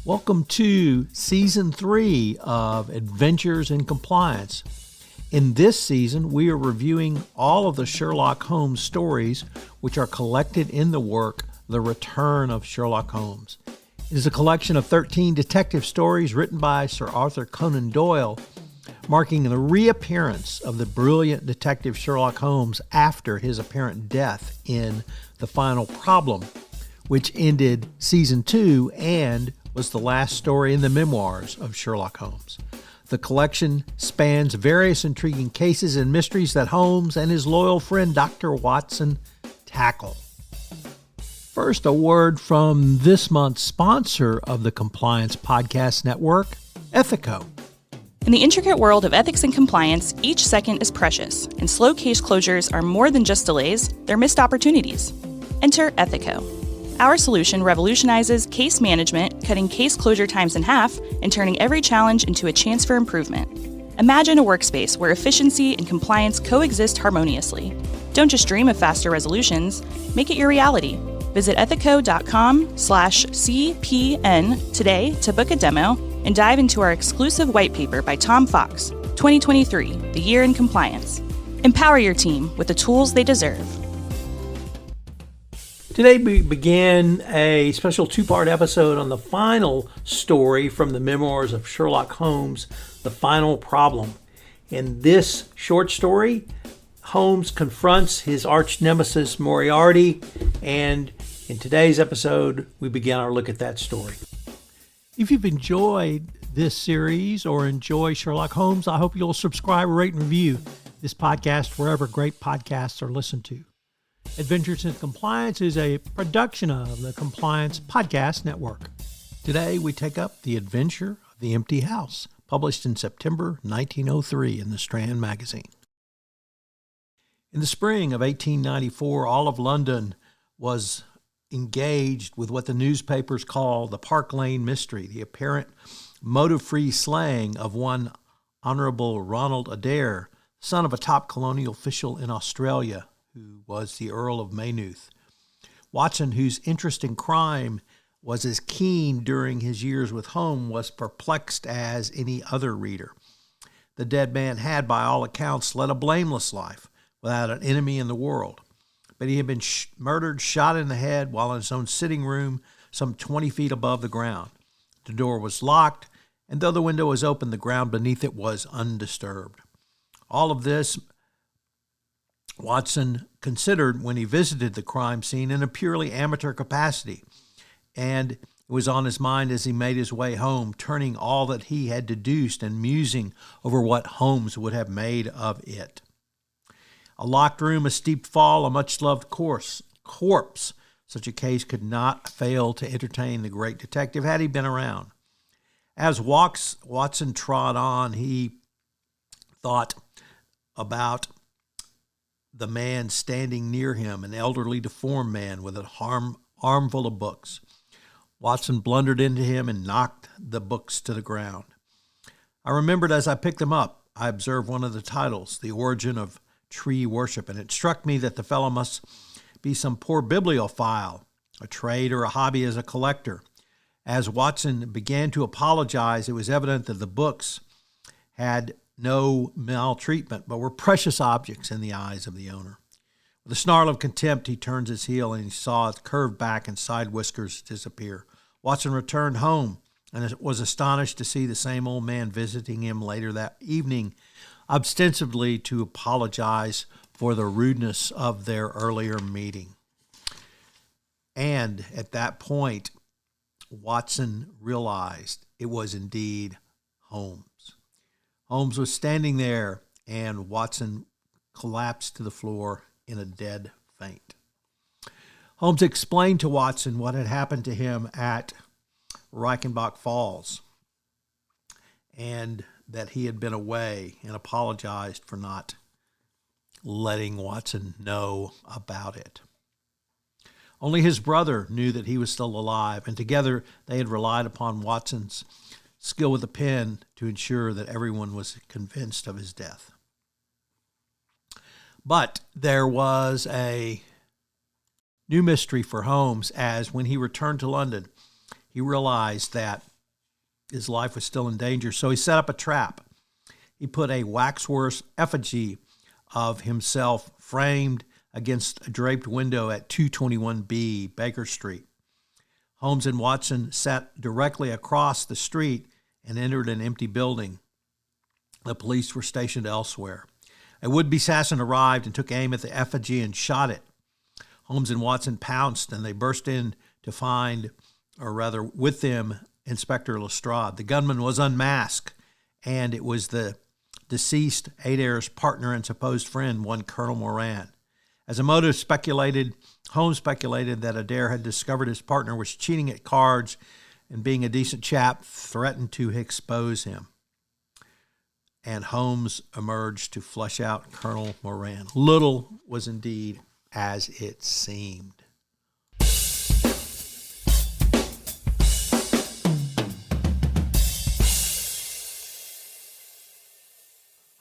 Welcome to Season 3 of Adventures in Compliance. In this season, we are reviewing all of the Sherlock Holmes stories which are collected in the work The Return of Sherlock Holmes. It is a collection of 13 detective stories written by Sir Arthur Conan Doyle, marking the reappearance of the brilliant detective Sherlock Holmes after his apparent death in The Final Problem, which ended Season 2 and was the last story in the memoirs of Sherlock Holmes. The collection spans various intriguing cases and mysteries that Holmes and his loyal friend Dr. Watson tackle. First, a word from this month's sponsor of the Compliance Podcast Network, Ethico. In the intricate world of ethics and compliance, each second is precious, and slow case closures are more than just delays, they're missed opportunities. Enter Ethico. Our solution revolutionizes case management, cutting case closure times in half and turning every challenge into a chance for improvement. Imagine a workspace where efficiency and compliance coexist harmoniously. Don't just dream of faster resolutions, make it your reality. Visit ethico.com/CPN today to book a demo and dive into our exclusive white paper by Tom Fox, 2023, The Year in Compliance. Empower your team with the tools they deserve. Today we begin a special two-part episode on the final story from the memoirs of Sherlock Holmes, The Final Problem. In this short story, Holmes confronts his arch-nemesis Moriarty, and in today's episode, we begin our look at that story. If you've enjoyed this series or enjoy Sherlock Holmes, I hope you'll subscribe, rate, and review this podcast wherever great podcasts are listened to. Adventures in Compliance is a production of the Compliance Podcast Network. Today, we take up The Adventure of the Empty House, published in September 1903 in the Strand magazine. In the spring of 1894, all of London was engaged with what the newspapers call the Park Lane mystery, the apparent motive-free slaying of one Honorable Ronald Adair, son of a top colonial official in Australia, who was the Earl of Maynooth. Watson, whose interest in crime was as keen during his years with Holmes, was perplexed as any other reader. The dead man had, by all accounts, led a blameless life, without an enemy in the world. But he had been murdered, shot in the head, while in his own sitting room, some 20 feet above the ground. The door was locked, and though the window was open, the ground beneath it was undisturbed. All of this Watson considered when he visited the crime scene in a purely amateur capacity, and it was on his mind as he made his way home, turning all that he had deduced and musing over what Holmes would have made of it. A locked room, a steep fall, a much-loved corpse. Such a case could not fail to entertain the great detective had he been around. As Watson trod on, he thought about the man standing near him, an elderly, deformed man with an armful of books. Watson blundered into him and knocked the books to the ground. I remembered as I picked them up, I observed one of the titles, The Origin of Tree Worship, and it struck me that the fellow must be some poor bibliophile, a trade or a hobby as a collector. As Watson began to apologize, it was evident that the books had no maltreatment, but were precious objects in the eyes of the owner. With a snarl of contempt, he turned his heel and he saw its curved back and side whiskers disappear. Watson returned home and was astonished to see the same old man visiting him later that evening, ostensibly to apologize for the rudeness of their earlier meeting. And at that point, Watson realized it was indeed Holmes. Holmes was standing there, and Watson collapsed to the floor in a dead faint. Holmes explained to Watson what had happened to him at Reichenbach Falls, and that he had been away, and apologized for not letting Watson know about it. Only his brother knew that he was still alive, and together they had relied upon Watson's skill with a pen to ensure that everyone was convinced of his death. But there was a new mystery for Holmes, as when he returned to London, he realized that his life was still in danger, so he set up a trap. He put a waxwork effigy of himself framed against a draped window at 221B Baker Street. Holmes and Watson sat directly across the street and entered an empty building. The police were stationed elsewhere. A would-be assassin arrived and took aim at the effigy and shot it. Holmes and Watson pounced, and they burst in to find, or rather with them, Inspector Lestrade. The gunman was unmasked, and it was the deceased Adair's partner and supposed friend, one Colonel Moran. As a motive Holmes speculated that Adair had discovered his partner was cheating at cards and, being a decent chap, threatened to expose him. And Holmes emerged to flush out Colonel Moran. Little was indeed as it seemed.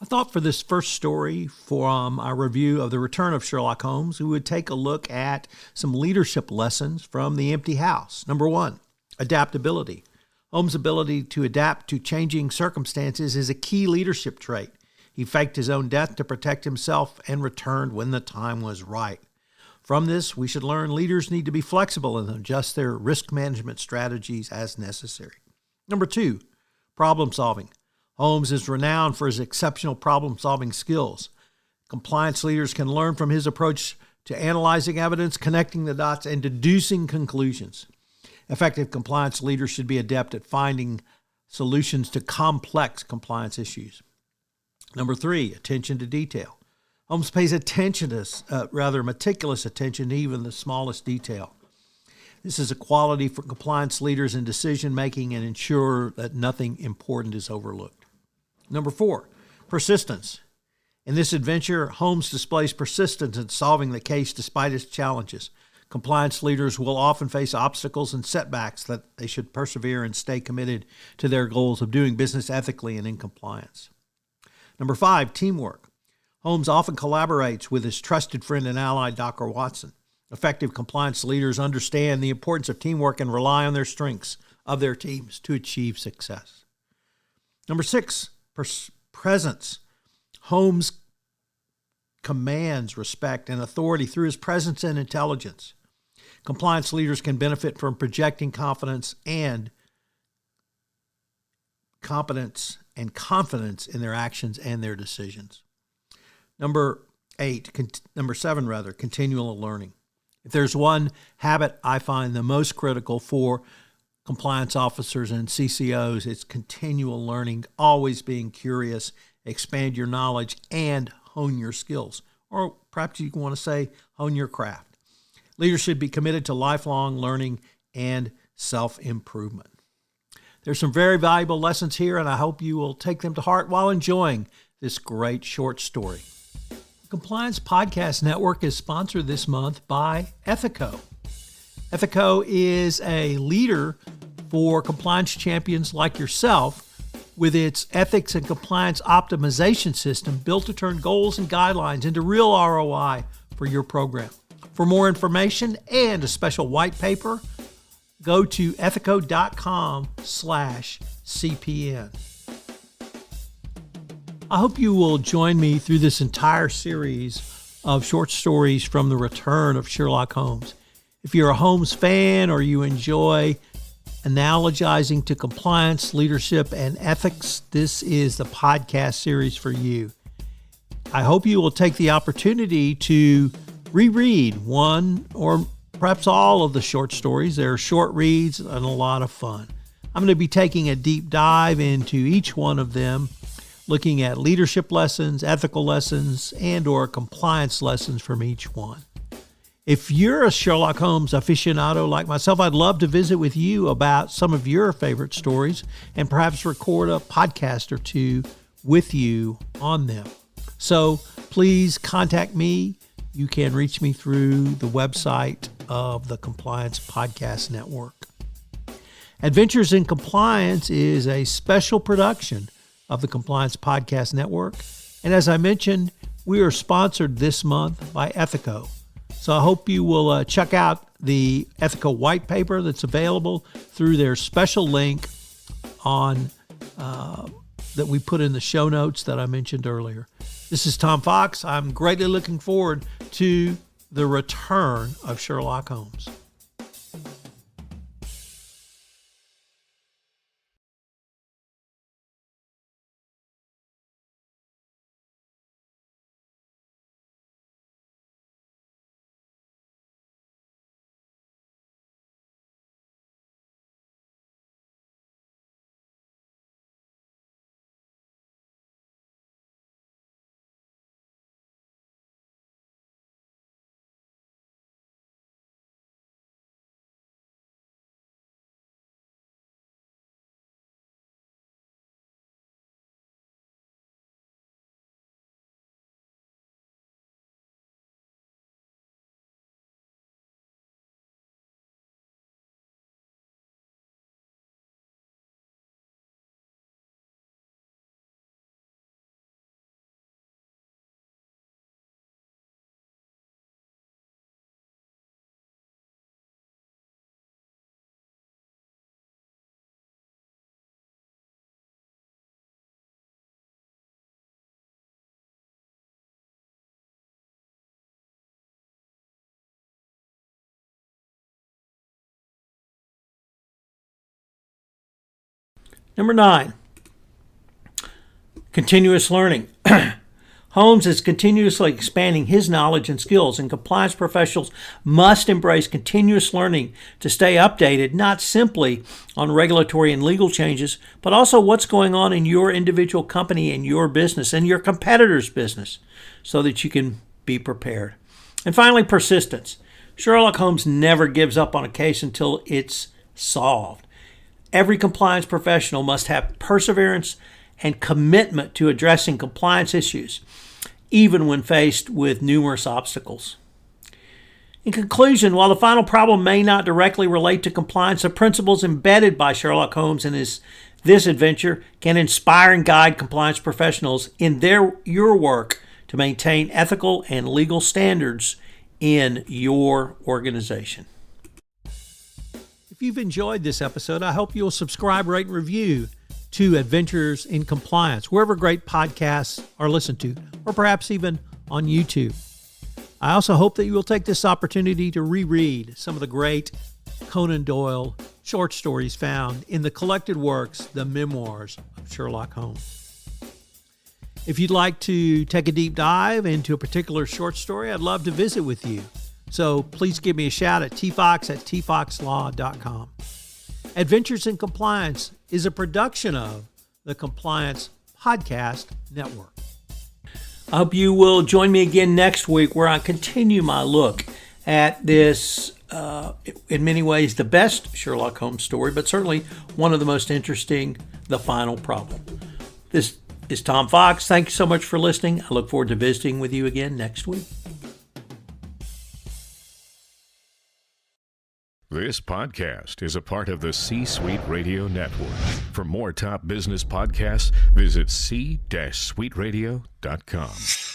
I thought for this first story from our review of The Return of Sherlock Holmes, we would take a look at some leadership lessons from The Empty House. Number 1, adaptability. Holmes' ability to adapt to changing circumstances is a key leadership trait. He faked his own death to protect himself and returned when the time was right. From this, we should learn leaders need to be flexible and adjust their risk management strategies as necessary. Number 2, problem solving. Holmes is renowned for his exceptional problem-solving skills. Compliance leaders can learn from his approach to analyzing evidence, connecting the dots, and deducing conclusions. Effective compliance leaders should be adept at finding solutions to complex compliance issues. Number 3, attention to detail. Holmes pays meticulous attention to even the smallest detail. This is a quality for compliance leaders in decision-making and ensure that nothing important is overlooked. Number 4, persistence. In this adventure, Holmes displays persistence in solving the case despite its challenges. Compliance leaders will often face obstacles and setbacks that they should persevere and stay committed to their goals of doing business ethically and in compliance. Number 5, teamwork. Holmes often collaborates with his trusted friend and ally, Dr. Watson. Effective compliance leaders understand the importance of teamwork and rely on their strengths of their teams to achieve success. Number 6, presence. Holmes commands respect and authority through his presence and intelligence. Compliance leaders can benefit from projecting competence and confidence in their actions and their decisions. Number 7, continual learning. If there's one habit I find the most critical for compliance officers and CCOs, it's continual learning, always being curious, expand your knowledge, and hone your skills. Or perhaps you want to say hone your craft. Leaders should be committed to lifelong learning and self-improvement. There's some very valuable lessons here, and I hope you will take them to heart while enjoying this great short story. The Compliance Podcast Network is sponsored this month by Ethico. Ethico is a leader for compliance champions like yourself with its ethics and compliance optimization system built to turn goals and guidelines into real ROI for your program. For more information and a special white paper, go to ethico.com/CPN. I hope you will join me through this entire series of short stories from The Return of Sherlock Holmes. If you're a Holmes fan or you enjoy analogizing to compliance, leadership, and ethics, this is the podcast series for you. I hope you will take the opportunity to reread one or perhaps all of the short stories. They're short reads and a lot of fun. I'm going to be taking a deep dive into each one of them, looking at leadership lessons, ethical lessons, and or compliance lessons from each one. If you're a Sherlock Holmes aficionado like myself, I'd love to visit with you about some of your favorite stories and perhaps record a podcast or two with you on them. So please contact me. You can reach me through the website of the Compliance Podcast Network. Adventures in Compliance is a special production of the Compliance Podcast Network. And as I mentioned, we are sponsored this month by Ethico. So I hope you will check out the Ethico white paper that's available through their special link on that we put in the show notes that I mentioned earlier. This is Tom Fox. I'm greatly looking forward to the return of Sherlock Holmes. Number 9, continuous learning. Holmes is continuously expanding his knowledge and skills, and compliance professionals must embrace continuous learning to stay updated, not simply on regulatory and legal changes, but also what's going on in your individual company and your business and your competitor's business, so that you can be prepared. And finally, persistence. Sherlock Holmes never gives up on a case until it's solved. Every compliance professional must have perseverance and commitment to addressing compliance issues, even when faced with numerous obstacles. In conclusion, while the final problem may not directly relate to compliance, the principles embedded by Sherlock Holmes in this adventure can inspire and guide compliance professionals in your work to maintain ethical and legal standards in your organization. If you've enjoyed this episode, I hope you'll subscribe, rate, and review to Adventures in Compliance, wherever great podcasts are listened to, or perhaps even on YouTube. I also hope that you will take this opportunity to reread some of the great Conan Doyle short stories found in the collected works, the memoirs of Sherlock Holmes. If you'd like to take a deep dive into a particular short story, I'd love to visit with you. So please give me a shout at tfox@tfoxlaw.com. Adventures in Compliance is a production of the Compliance Podcast Network. I hope you will join me again next week, where I continue my look at this, in many ways, the best Sherlock Holmes story, but certainly one of the most interesting, The Final Problem. This is Tom Fox. Thank you so much for listening. I look forward to visiting with you again next week. This podcast is a part of the C-Suite Radio Network. For more top business podcasts, visit c-suiteradio.com.